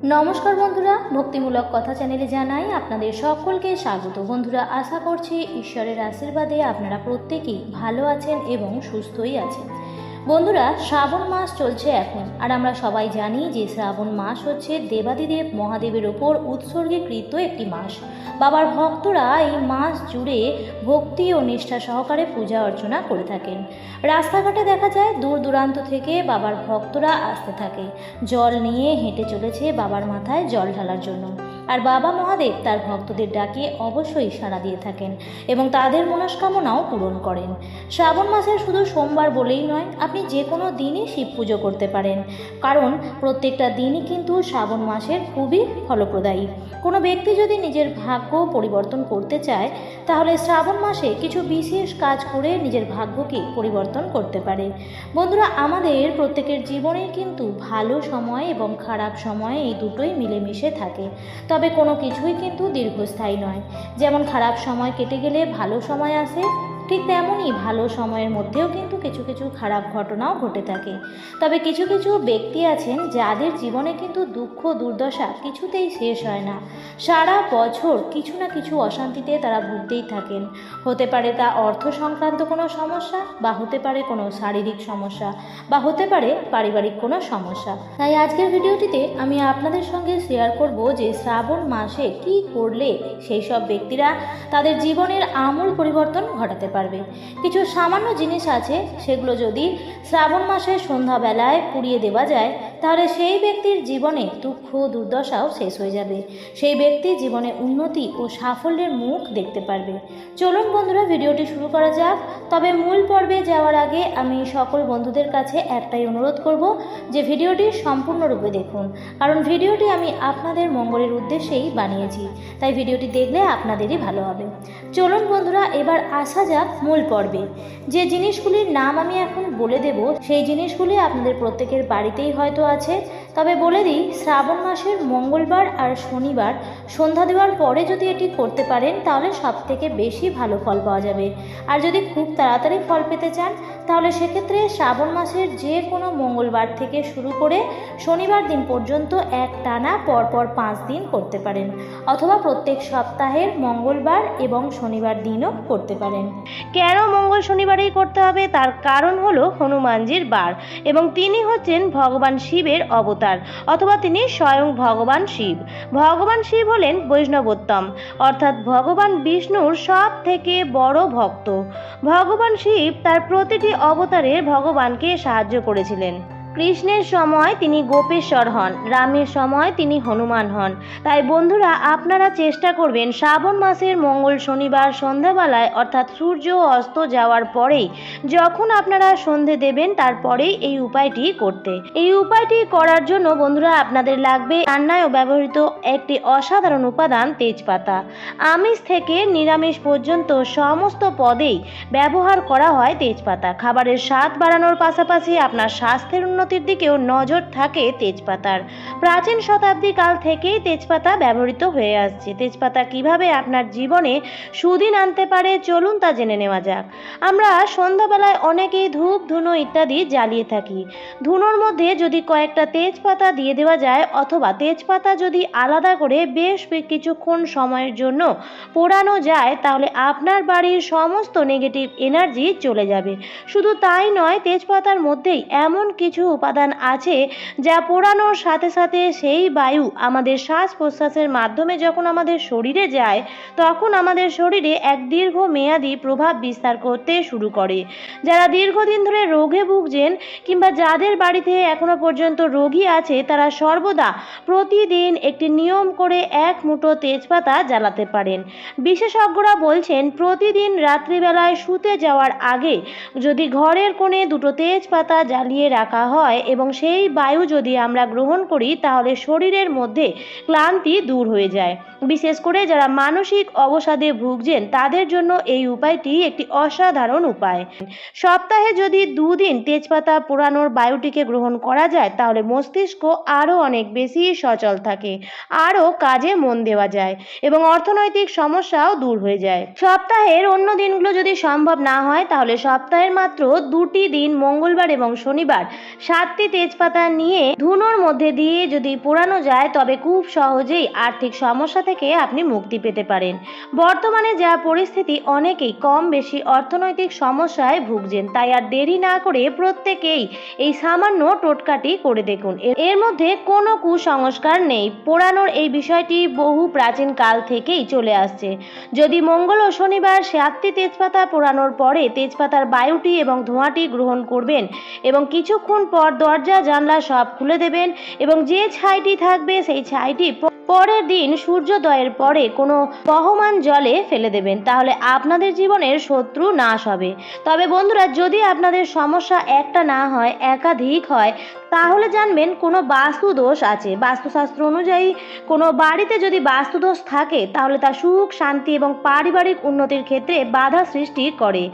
নমস্কার বন্ধুরা, ভক্তিমূলক কথা চ্যানেলে জানাই আপনাদের সকলকে স্বাগত। বন্ধুরা, আশা করছি ঈশ্বরের আশীর্বাদে আপনারা প্রত্যেকেই ভালো আছেন এবং সুস্থই আছেন। বন্ধুরা, শ্রাবণ মাস চলছে এখন, আর আমরা সবাই জানি যে শ্রাবণ মাস হচ্ছে দেবাদিদেব মহাদেবের ওপর উৎসর্গীকৃত একটি মাস। বাবার ভক্তরা এই মাস জুড়ে ভক্তি ও নিষ্ঠা সহকারে পূজা অর্চনা করে থাকেন। রাস্তাঘাটে দেখা যায় দূর দূরান্ত থেকে বাবার ভক্তরা আসতে থাকে, জল নিয়ে হেঁটে চলেছে বাবার মাথায় জল ঢালার জন্য। আর বাবা মহাদেব তার ভক্তদের ডাকে অবশ্যই সাড়া দিয়ে থাকেন এবং তাদের মনস্কামনাও পূরণ করেন। শ্রাবণ মাসের শুধু সোমবার বলেই নয়, আপনি যে কোনো দিনই শিব পুজো করতে পারেন, কারণ প্রত্যেকটা দিনই কিন্তু শ্রাবণ মাসের খুবই ফলপ্রদায়ী। কোনো ব্যক্তি যদি নিজের ভাগ্য পরিবর্তন করতে চায়, তাহলে শ্রাবণ মাসে কিছু বিশেষ কাজ করে নিজের ভাগ্যকে পরিবর্তন করতে পারে। বন্ধুরা, আমাদের প্রত্যেকের জীবনে কিন্তু ভালো সময় এবং খারাপ সময় এই দুটোই মিলেমিশে থাকে, তবে কোনো কিছুই কিন্তু দীর্ঘস্থায়ী নয়। যেমন খারাপ সময় কেটে গেলে ভালো সময় আসে, ঠিক তেমনই ভালো সময়ের মধ্যেও কিন্তু কিছু কিছু খারাপ ঘটনাও ঘটে থাকে। তবে কিছু কিছু ব্যক্তি আছেন যাদের জীবনে কিন্তু দুঃখ দুর্দশা কিছুতেই শেষ হয় না। সারা বছর কিছু না কিছু অশান্তিতে তারা ভুগতেই থাকেন। হতে পারে তা অর্থ সংক্রান্ত কোনো সমস্যা, বা হতে পারে কোনো শারীরিক সমস্যা, বা হতে পারে পারিবারিক কোনো সমস্যা। তাই আজকের ভিডিওটিতে আমি আপনাদের সঙ্গে শেয়ার করব যে শ্রাবণ মাসে কি করলে সেই সব ব্যক্তিরা তাদের জীবনের আমূল পরিবর্তন ঘটাতে পারবে। কিছু সামান্য জিনিস আছে, সেগুলো যদি শ্রাবণ মাসের সন্ধ্যাবেলায় পুড়িয়ে দেওয়া যায়, তাহলে সেই ব্যক্তির জীবনে দুঃখ দুর্দশাও শেষ হয়ে যাবে। সেই ব্যক্তি জীবনে উন্নতি ও সাফল্যের মুখ দেখতে পারবে। চলুন বন্ধুরা, ভিডিওটি শুরু করা যাক। তবে মূল পর্বে যাওয়ার আগে আমি সকল বন্ধুদের কাছে একটাই অনুরোধ করব যে ভিডিওটি সম্পূর্ণরূপে দেখুন, কারণ ভিডিওটি আমি আপনাদের মঙ্গলের উদ্দেশ্যেই বানিয়েছি, তাই ভিডিওটি দেখলে আপনাদেরই ভালো হবে। চলুন বন্ধুরা, এবার আসা যাক মূল পর্বে। যে জিনিসগুলির নাম আমি এখন বলে দেব, সেই জিনিসগুলি আপনাদের প্রত্যেকের বাড়িতেই হয়তো আছে। তবে বলে দিই, শ্রাবণ মাসের মঙ্গলবার আর শনিবার সন্ধ্যা দেওয়ার পরে যদি এটি করতে পারেন, তাহলে সবথেকে বেশি ভালো ফল পাওয়া যাবে। আর যদি খুব তাড়াতাড়ি ফল পেতে চান, তাহলে সেক্ষেত্রে শ্রাবণ মাসের যে কোনো মঙ্গলবার থেকে শুরু করে শনিবার দিন পর্যন্ত এক টানা পরপর 5 দিন করতে পারেন, অথবা প্রত্যেক সপ্তাহের মঙ্গলবার এবং শনিবার দিনও করতে পারেন। কেন মঙ্গল শনিবারেই করতে হবে, তার কারণ হলো হনুমানজির বার, এবং তিনি হচ্ছেন ভগবান শিবের অবতার, অথবা তিনি স্বয়ং ভগবান শিব। ভগবান শিব হলেন বৈষ্ণবোত্তম, অর্থাৎ ভগবান বিষ্ণুর সব থেকে বড় ভক্ত। ভগবান শিব তার প্রতিটি অবতারে ভগবানকে সাহায্য করেছিলেন। কৃষ্ণের সময় তিনি গোপেশ্বর হন, রামের সময় তিনি হনুমান হন। তাই বন্ধুরা, আপনারা চেষ্টা করবেন শ্রাবণ মাসের মঙ্গল শনিবার সন্ধ্যাবেলায়, অর্থাৎ সূর্য অস্ত যাওয়ার পরেই, যখন আপনারা সন্ধে দেবেন তারপরেই এই উপায়টি করতে। এই উপায়টি করার জন্য বন্ধুরা আপনাদের লাগবে রান্নায় ব্যবহৃত একটি অসাধারণ উপাদান, তেজপাতা। আমিষ থেকে নিরামিষ পর্যন্ত সমস্ত পদেই ব্যবহার করা হয় তেজপাতা। খাবারের স্বাদ বাড়ানোর পাশাপাশি আপনার স্বাস্থ্যের উন্নতির দিকেও নজর থাকে তেজপাতার। প্রাচীন শতাব্দী কাল থেকেই তেজপাতা ব্যবহৃত হয়ে আসছে। তেজপাতা কিভাবে আপনার জীবনে সুদিন আনতে পারে, চলুন তা জেনে নেওয়া যাক। আমরা সন্ধ্যাবেলায় অনেকেই ধূপ ধুনো ইত্যাদি জ্বালিয়ে থাকি। ধুনোর মধ্যে যদি কয়েকটা তেজপাতা দিয়ে দেওয়া যায়, অথবা তেজপাতা যদি আলাদা করে বেশ কিছুক্ষণ সময়ের জন্য পোড়ানো যায়, তাহলে আপনার বাড়ির সমস্ত নেগেটিভ এনার্জি চলে যাবে। শুধু তাই নয়, তেজপাতার মধ্যেই এমন কিছু উপাদান আছে যা পোড়ানোর সাথে সাথে সেই বায়ু আমাদের শ্বাস প্রশ্বাসের মাধ্যমে যখন আমাদের শরীরে যায়, তখন আমাদের শরীরে এক দীর্ঘমেয়াদী প্রভাব বিস্তার করতে শুরু করে। যারা দীর্ঘদিন ধরে রোগে ভুগছেন, কিংবা যাদের বাড়িতে এখনো পর্যন্ত রোগী আছে, তারা সর্বদা প্রতিদিন একটি নিয়ম করে এক মুঠো তেজপাতা জ্বালাতে পারেন। বিশেষজ্ঞরা বলছেন, প্রতিদিন রাত্রিবেলায় শুতে যাওয়ার আগে যদি ঘরের কোণে দুটো তেজপাতা জ্বালিয়ে রাখা হয় এবং সেই বায়ু যদি আমরা গ্রহণ করি, তাহলে শরীরের মধ্যে ক্লান্তি দূর হয়ে যায়। বিশেষ করে যারা মানসিক অবসাদে ভুগছেন, তাদের জন্য এই উপায়টি একটি অসাধারণ উপায়। সপ্তাহে যদি 2 দিন তেজপাতা পোড়ানোর বায়ুটিকে গ্রহণ করা যায়, তাহলে মস্তিষ্ক আরও অনেক বেশি সচল থাকে, আরও কাজে মন দেওয়া যায় এবং অর্থনৈতিক সমস্যাও দূর হয়ে যায়। সপ্তাহের অন্য দিনগুলো যদি সম্ভব না হয়, তাহলে সপ্তাহের মাত্র 2টি দিন, মঙ্গলবার এবং শনিবার 7টি তেজপাতা নিয়ে ধুনোর মধ্যে দিয়ে যদি পোড়ানো যায় তবে খুব সহজেই আর্থিক সমস্যা থেকে আপনি মুক্তি পেতে পারেন। বর্তমানে যা পরিস্থিতি, অনেকেই কম বেশি অর্থনৈতিক সমস্যায় ভুগছেন, তাই আর দেরি না করে প্রত্যেকেই এই সামান্য টোটকাটি করে দেখুন। এর মধ্যে কোনো কুসংস্কার নেই। পোড়ানোর এই বিষয়টি বহু প্রাচীন কাল থেকেই চলে আসছে। যদি মঙ্গল ও শনিবার 7টি তেজপাতা পোড়ানোর পরে তেজপাতার বায়ুটি এবং ধোঁয়াটি গ্রহণ করবেন এবং কিছুক্ষণ পর দরজা জানলা সব খুলে দেবেন এবং যে ছাইটি থাকবে সেই ছাইটি পরের দিন সূর্যোদয়ের পরে কোনো বহমান জলে ফেলে দেবেন, তাহলে আপনাদের জীবনের শত্রু নাশ হবে। তবে বন্ধুরা, যদি আপনাদের সমস্যা একটা না হয়, একাধিক হয়, তাহলে জানবেন কোনো বাস্তুদোষ আছে। বাস্তুশাস্ত্র অনুযায়ী কোনো বাড়িতে যদি বাস্তুদোষ থাকে তাহলে তা সুখ, শান্তি এবং পারিবারিক উন্নতির ক্ষেত্রে বাধা সৃষ্টি করে।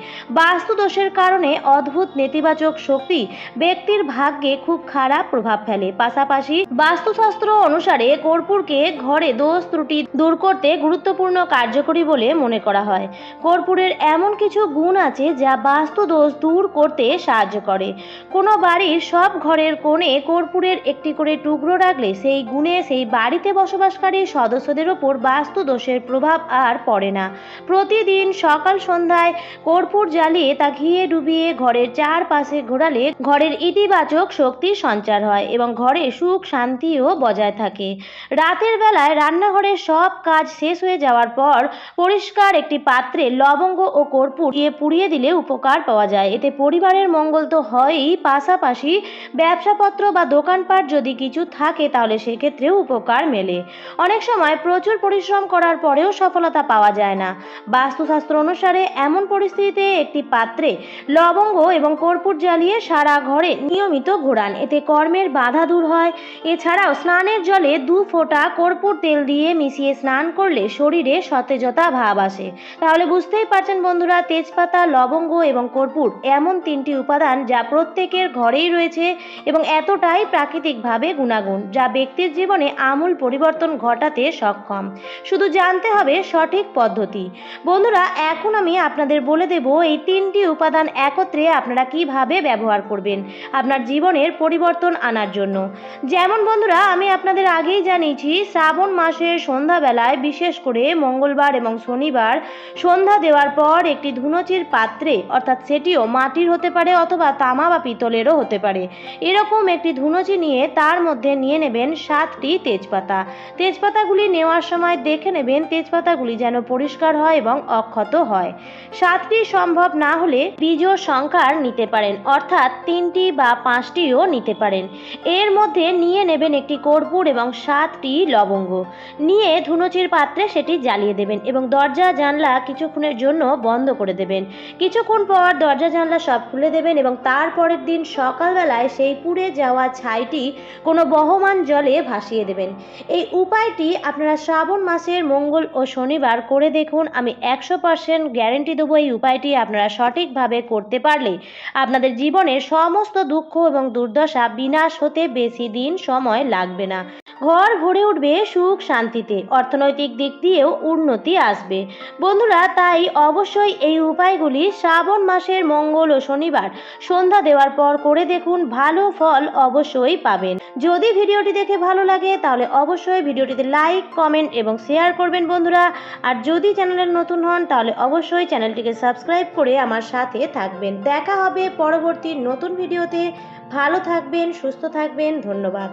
বাস্তুদোষের কারণে অদ্ভুত নেতিবাচক শক্তি ব্যক্তির ভাগ্যে খুব খারাপ প্রভাব ফেলে। পাশাপাশি বাস্তুশাস্ত্র অনুসারে কর্পূরকে ঘরে দোষ ত্রুটি দূর করতে গুরুত্বপূর্ণ কার্যকরী বলে মনে করা হয়। কর্পূরের এমন কিছু গুণ আছে যা বাস্তুদোষ দূর করতে সাহায্য করে। কোনো বাড়ির সব ঘরের কোণে কর্পূরের একটি করে টুকরো রাখলে সেই গুণে সেই বাড়িতে বসবাসকারী সদস্যদের ওপর বাস্তুদোষের প্রভাব আর পড়ে না। প্রতিদিন সকাল সন্ধ্যায় কর্পূর জ্বালিয়ে তা ঘিয়ে ডুবিয়ে ঘরের চারপাশে ঘোরালে ঘরের ইতিবাচক শক্তির সঞ্চার হয় এবং ঘরে সুখ শান্তিও বজায় থাকে। রাতের বেলায় রান্নাঘরের সব কাজ শেষ হয়ে যাওয়ার পর পরিষ্কার একটি পাত্রে লবঙ্গ ও কর্পূর পুড়িয়ে দিলে উপকার পাওয়া যায়। এতে পরিবারের মঙ্গল তো হয়ই, পাশাপাশি ব্যবসাপত্র বা দোকানপাট যদি কিছু থাকে তাহলে সেক্ষেত্রেও উপকার মেলে। অনেক সময় প্রচুর পরিশ্রম করার পরেও সফলতা পাওয়া যায় না। বাস্তুশাস্ত্র অনুসারে এমন পরিস্থিতিতে একটি পাত্রে লবঙ্গ এবং কর্পূর জ্বালিয়ে সারা ঘরে নিয়মিত ঘোরান, এতে কর্মের বাধা দূর হয়। এছাড়াও স্নানের জলে 2 ফোঁটা কর্পূর তেল দিয়ে মিশিয়ে স্নান করলে শরীরে সতেজতা ভাব আসে। তাহলে বুঝতেই পারছেন বন্ধুরা, তেজপাতা, লবঙ্গ এবং কর্পূর এমন 3টি উপাদান যা প্রত্যেকের ঘরেই রয়েছে এবং এতটাই প্রাকৃতিকভাবে গুণাগুণ যা ব্যক্তির জীবনে আমূল পরিবর্তন ঘটাতে সক্ষম। শুধু জানতে হবে সঠিক পদ্ধতি। বন্ধুরা, এখন আমি আপনাদের বলে দেব এই 3টি উপাদান একত্রে আপনারা কিভাবে ব্যবহার করবেন আপনার জীবনের পরিবর্তন আনার জন্য। যেমন বন্ধুরা, আমি আপনাদের আগেই জানিয়েছি, শ্রাবণ মাসের সন্ধ্যাবেলায় বিশেষ করে মঙ্গলবার এবং শনিবার সন্ধ্যা দেওয়ার পর একটি ধুনুচির পাত্রে, অর্থাৎ সেটিও মাটির হতে পারে অথবা তামা বা পিতলেরও হতে পারে, এরকম একটি ধুনুচি নিয়ে তার মধ্যে নিয়ে নেবেন 7টি তেজপাতা। তেজপাতাগুলি নেওয়ার সময় দেখে নেবেন তেজপাতাগুলি যেন পরিষ্কার হয় এবং অক্ষত হয়। 7টি সম্ভব না হলে বিজোড় সংখ্যার নিতে পারেন, অর্থাৎ 3টি বা 5টিও নিতে পারেন। এর মধ্যে নিয়ে নেবেন একটি কর্পূর এবং 7টি লবঙ্গ। নিয়ে ধুনুচির পাত্রে সেটি জ্বালিয়ে দেবেন এবং দরজা জানলা কিছুক্ষণের জন্য বন্ধ করে দেবেন। কিছুক্ষণ পর দরজা জানলা সব খুলে দেবেন এবং তারপরের দিন সকালবেলায় সেই পুড়ে যাওয়া ছাইটি কোনো বহমান জলে ভাসিয়ে দেবেন। এই উপায়টি আপনারা শ্রাবণ মাসের মঙ্গল ও শনিবার করে দেখুন। আমি 100% গ্যারেন্টি দেবো, এই উপায়টি আপনারা সঠিকভাবে করতে পারলে আপনাদের জীবনের সমস্ত দুঃখ এবং দুর্দশা বিনাশ হতে বেশি দিন সময় লাগবে না। ঘর ভরে উঠবে সুখ শান্তিতে, অর্থনৈতিক দিক দিয়েও উন্নতি আসবে। বন্ধুরা, তাই অবশ্যই এই উপায়গুলি শ্রাবণ মাসের মঙ্গল ও শনিবার সন্ধ্যা দেওয়ার পর করে দেখুন, ভালো ফল অবশ্যই পাবেন। যদি ভিডিওটি দেখে ভালো লাগে তাহলে অবশ্যই ভিডিওটিতে লাইক, কমেন্ট এবং শেয়ার করবেন বন্ধুরা। আর যদি চ্যানেলের নতুন হন তাহলে অবশ্যই চ্যানেলটিকে সাবস্ক্রাইব করে আমার সাথে থাকবেন। দেখা হবে পরবর্তী নতুন ভিডিওতে। ভালো থাকবেন, সুস্থ থাকবেন। ধন্যবাদ।